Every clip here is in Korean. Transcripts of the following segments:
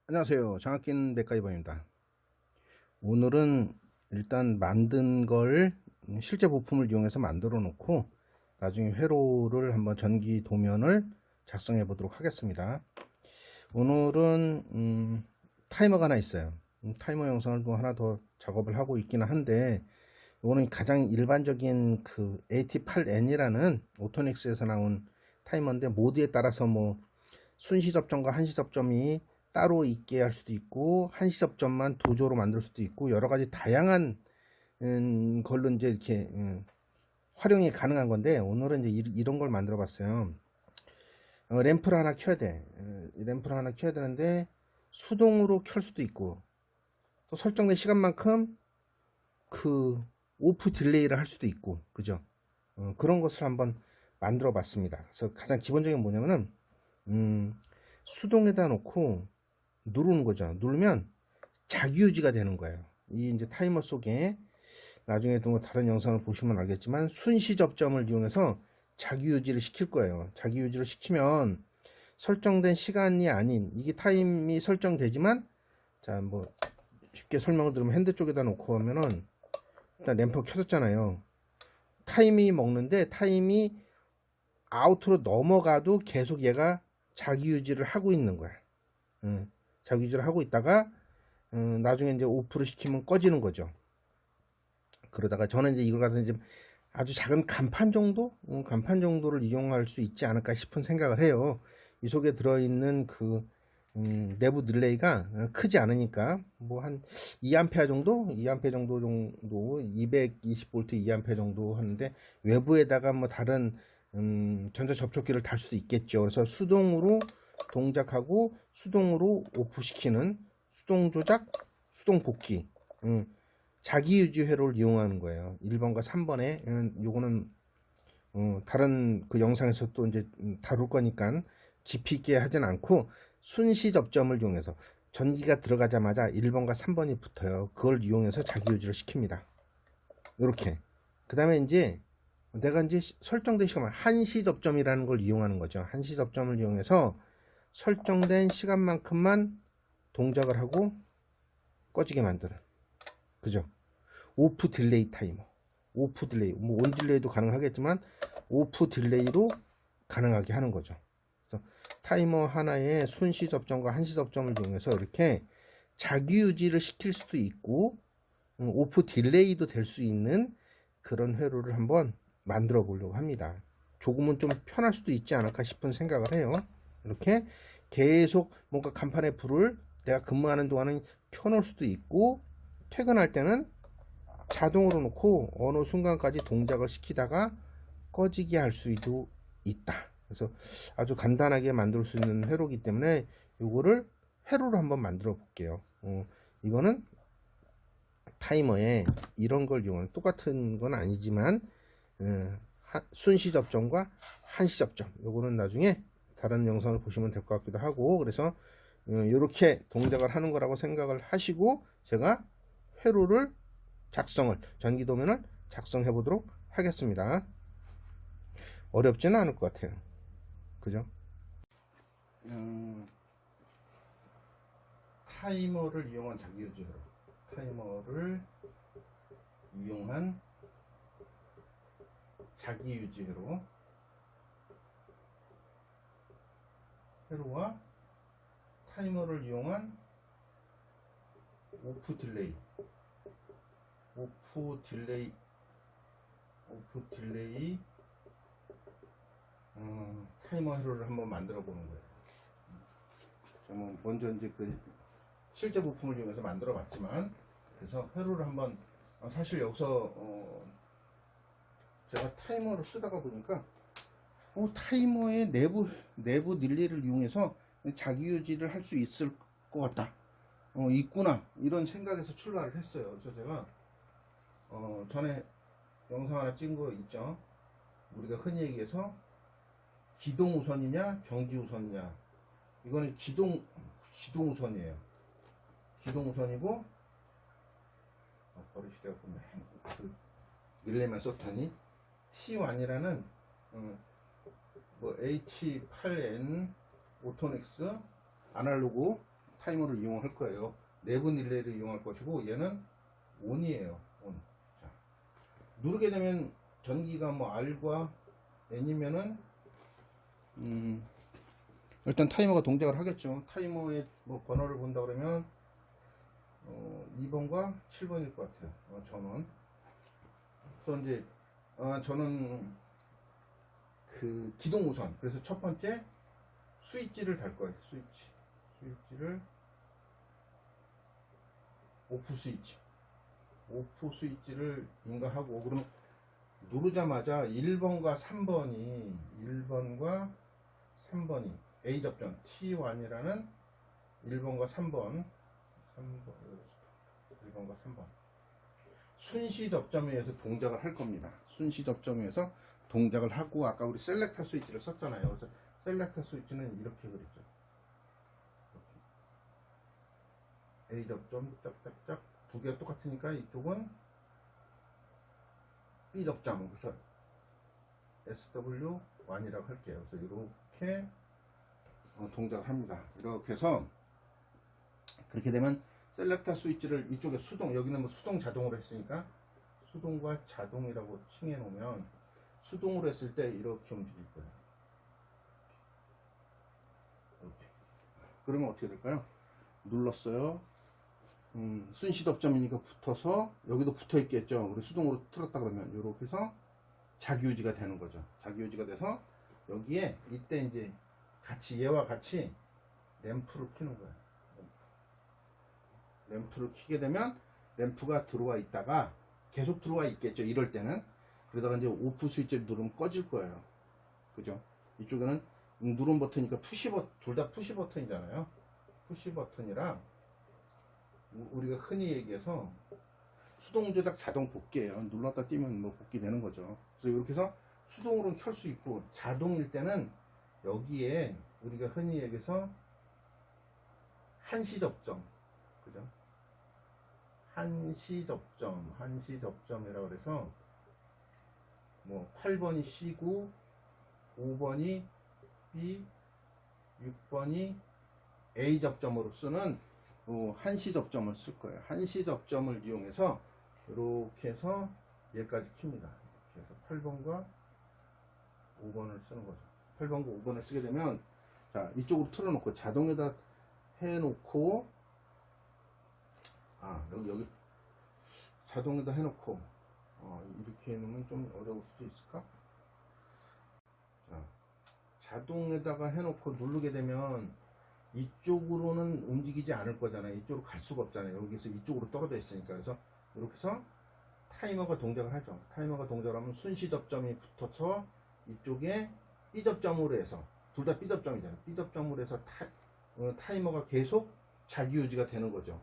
안녕하세요. 장학긴 맥가이버입니다. 오늘은 일단 만든 걸 실제 부품을 이용해서 만들어 놓고 나중에 회로를 한번 전기 도면을 작성해 보도록 하겠습니다. 오늘은 타이머가 하나 있어요. 타이머 영상을 또 하나 더 작업을 하고 있기는 한데, 이거는 가장 일반적인 그 AT8N이라는 오토닉스에서 나온 타이머인데, 모드에 따라서 뭐 순시 접점과 한시 접점이 따로 있게 할 수도 있고, 한시 접점만 두 조로 만들 수도 있고, 여러 가지 다양한 걸로 이제 이렇게 활용이 가능한 건데, 오늘은 이제 이런 걸 만들어 봤어요. 램프를 하나 켜야 돼. 램프를 하나 켜야 되는데 수동으로 켤 수도 있고, 또 설정된 시간만큼 그 오프 딜레이를 할 수도 있고, 그죠? 그런 것을 한번 만들어 봤습니다. 그래서 가장 기본적인 뭐냐면은 수동에다 놓고 누르는 거죠. 누르면 자기유지가 되는 거예요. 이 이제 타이머 속에 나중에도 뭐 다른 영상을 보시면 알겠지만 순시 접점을 이용해서 자기유지를 시킬 거예요. 자기유지를 시키면 설정된 시간이 아닌, 이게 타임이 설정되지만, 자 뭐 쉽게 설명을 드리면 핸드 쪽에다 놓고 하면은 일단 램프 켜졌잖아요. 타임이 먹는데 타임이 아웃으로 넘어가도 계속 얘가 자기유지를 하고 있는 거야. 자기유지를 하고 있다가 나중에 이제 오프를 시키면 꺼지는 거죠. 그러다가 저는 이제 이걸 가서 이제 아주 작은 간판 정도? 간판 정도를 이용할 수 있지 않을까 싶은 생각을 해요. 이 속에 들어있는 그 내부 릴레이가 크지 않으니까 뭐 한 2A 정도? 2A 정도 220V 2A 정도 하는데, 외부에다가 뭐 다른 전자 접촉기를 달 수도 있겠죠. 그래서 수동으로 동작하고 수동으로 오프시키는 수동 조작, 수동 복귀, 자기 유지 회로를 이용하는 거예요. 1번과 3번에 요거는 다른 그 영상에서 또 이제 다룰 거니까 깊이 있게 하진 않고, 순시 접점을 이용해서 전기가 들어가자마자 1번과 3번이 붙어요. 그걸 이용해서 자기 유지를 시킵니다. 이렇게. 그 다음에 이제 내가 이제 설정된 시간, 한시 접점이라는 걸 이용하는 거죠. 한시 접점을 이용해서 설정된 시간만큼만 동작을 하고 꺼지게 만드는, 그죠? 오프 딜레이 타이머, 오프 딜레이, 뭐 온 딜레이도 가능하겠지만 오프 딜레이로 가능하게 하는 거죠. 그래서 타이머 하나에 순시 접점과 한시 접점을 이용해서 이렇게 자기 유지를 시킬 수도 있고 오프 딜레이도 될 수 있는 그런 회로를 한번 만들어 보려고 합니다. 조금은 좀 편할 수도 있지 않을까 싶은 생각을 해요. 이렇게 계속 뭔가 간판에 불을 내가 근무하는 동안은 켜놓을 수도 있고, 퇴근할 때는 자동으로 놓고 어느 순간까지 동작을 시키다가 꺼지게 할 수도 있다. 그래서 아주 간단하게 만들 수 있는 회로기 때문에 이거를 회로로 한번 만들어 볼게요. 이거는 타이머에 이런 걸 이용하는, 똑같은 건 아니지만 순시 접점과 한시 접점, 요거는 나중에 다른 영상을 보시면 될 것 같기도 하고, 그래서 이렇게 동작을 하는 거라고 생각을 하시고 제가 회로를 전기도면을 작성해 보도록 하겠습니다. 어렵지는 않을 것 같아요. 그죠? 타이머를 이용한 자기유지 회로, 타이머를 이용한 자기유지 회로와 타이머를 이용한 오프 딜레이, 타이머 회로를 한번 만들어 보는 거예요. 저는 먼저 이제 그 실제 부품을 이용해서 만들어 봤지만, 그래서 회로를 한번 사실 여기서 제가 타이머를 쓰다가 보니까 타이머의 내부 릴레이를 이용해서 자기 유지를 할 수 있을 것 같다. 있구나, 이런 생각에서 출발을 했어요. 그래서 제가 전에 영상 하나 찍은 거 있죠. 우리가 흔히 얘기해서 기동 우선이냐 정지 우선이냐, 이거는 기동 우선이에요. 기동 우선이고, 버릇이 되었고 그 릴레이만 썼더니 T1이라는 뭐 AT8N 오토닉스 아날로그 타이머를 이용할 거예요. 내부 릴레이를 이용할 것이고 얘는 ON이에요. ON. 자, 누르게 되면 전기가 뭐 R과 N이면은 일단 타이머가 동작을 하겠죠. 타이머의 뭐 번호를 본다 그러면 2번과 7번일 것 같아요. 전원. 그래서 이제 저는 그 기동 우선. 그래서 첫 번째 스위치를 달 거예요. 스위치를 오프 스위치를 인가하고, 그럼 누르자마자 1번과 3번이 A 접점 T1이라는 1번과 3번 순시 접점에 의해서 동작을 할 겁니다. 순시 접점에 의해서 동작을 하고, 아까 우리 셀렉터 스위치를 썼잖아요. 그래서 셀렉터 스위치는 이렇게 그렸죠. A 접점 짝짝짝 두 개가 똑같으니까 이쪽은 B 접점, 그래서 SW1이라고 할게요. 그래서 이렇게 동작을 합니다. 이렇게 해서 그렇게 되면 셀렉터 스위치를 이쪽에 수동, 여기는 뭐 수동 자동으로 했으니까 수동과 자동이라고 칭해 놓으면 수동으로 했을 때 이렇게 움직일 거예요. 이렇게. 그러면 어떻게 될까요? 눌렀어요. 순시 접점이니까 붙어서 여기도 붙어 있겠죠. 우리 수동으로 틀었다 그러면 이렇게 해서 자기유지가 되는 거죠. 자기유지가 돼서 여기에 이때 이제 같이 얘와 같이 램프를 켜는 거예요. 램프를 켜게 되면 램프가 들어와 있다가 계속 들어와 있겠죠. 이럴 때는. 그러다가 이제 오프 스위치를 누르면 꺼질 거예요. 그죠? 이쪽에는 누른 버튼이니까 둘 다 푸시 버튼이잖아요. 푸시 버튼이라 우리가 흔히 얘기해서 수동 조작 자동 복귀예요. 눌렀다 띄면 뭐 복귀 되는 거죠. 그래서 이렇게 해서 수동으로는 켤 수 있고, 자동일 때는 여기에 우리가 흔히 얘기해서 한시 접점, 그죠? 한시 접점이라고 그래서 뭐 8번이 C고 5번이 B, 6번이 A 접점으로 쓰는 한시 접점을 쓸 거예요. 한시 접점을 이용해서 이렇게 해서 얘까지 킵니다. 그래서 8번과 5번을 쓰는 거죠. 8번과 5번을 쓰게 되면, 자, 이쪽으로 틀어놓고 자동에다 해놓고, 여기 자동에다 해놓고, 이렇게 해놓으면 좀 어려울 수도 있을까? 자, 자동에다가 해놓고 누르게 되면 이쪽으로는 움직이지 않을 거잖아요. 이쪽으로 갈 수가 없잖아요. 여기서 이쪽으로 떨어져 있으니까. 그래서 이렇게 해서 타이머가 동작을 하죠. 타이머가 동작을 하면 순시 접점이 붙어서 이쪽에 B 접점으로 해서, 둘 다 B 접점이잖아요. B 접점으로 해서 타이머가 계속 자기유지가 되는 거죠.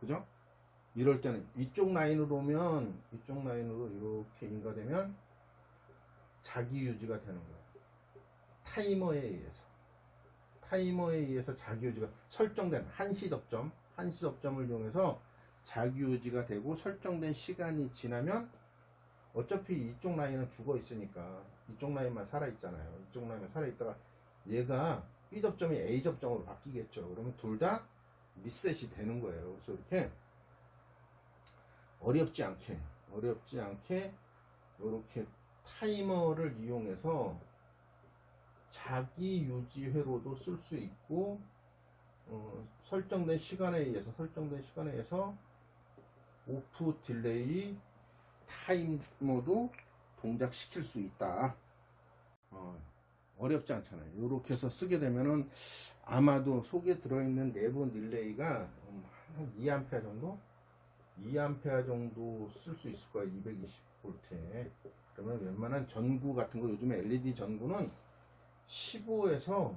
그죠? 이럴 때는 이쪽 라인으로 오면, 이쪽 라인으로 이렇게 인가되면 자기유지가 되는 거예요. 타이머에 의해서 자기유지가 설정된 한시 접점을 이용해서 자기유지가 되고, 설정된 시간이 지나면 어차피 이쪽 라인은 죽어 있으니까 이쪽 라인만 살아있잖아요. 이쪽 라인만 살아있다가 얘가 B 접점이 A 접점으로 바뀌겠죠. 그러면 둘 다 리셋이 되는 거예요. 그래서 이렇게 어렵지 않게 이렇게 타이머를 이용해서 자기 유지 회로도 쓸 수 있고, 설정된 시간에 의해서 오프 딜레이 타이머도 동작시킬 수 있다. 어렵지 않잖아요. 이렇게 해서 쓰게 되면은 아마도 속에 들어있는 내부 릴레이가 한 2A 정도? 2A 정도 쓸 수 있을 거예요. 220V에. 그러면 웬만한 전구 같은 거, 요즘에 LED 전구는 15에서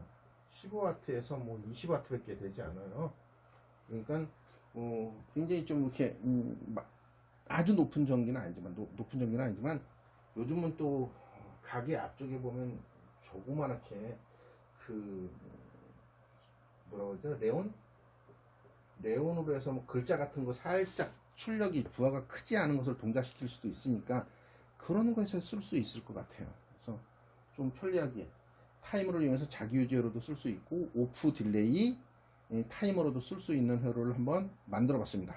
뭐 20W밖에 되지 않아요. 그러니까 굉장히 좀 이렇게 아주 높은 전기는 아니지만 요즘은 또 가게 앞쪽에 보면 조그만하게 뭐라고 그러죠? 레온으로 해서 뭐 글자 같은 거 살짝 출력이 부하가 크지 않은 것을 동작시킬 수도 있으니까 그런 것에 쓸 수 있을 것 같아요. 그래서 좀 편리하게 타이머를 이용해서 자기유지로도 쓸 수 있고, 오프 딜레이 이 타이머로도 쓸 수 있는 회로를 한번 만들어 봤습니다.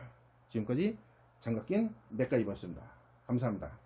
지금까지 장갑 낀 맥가이버였습니다. 감사합니다.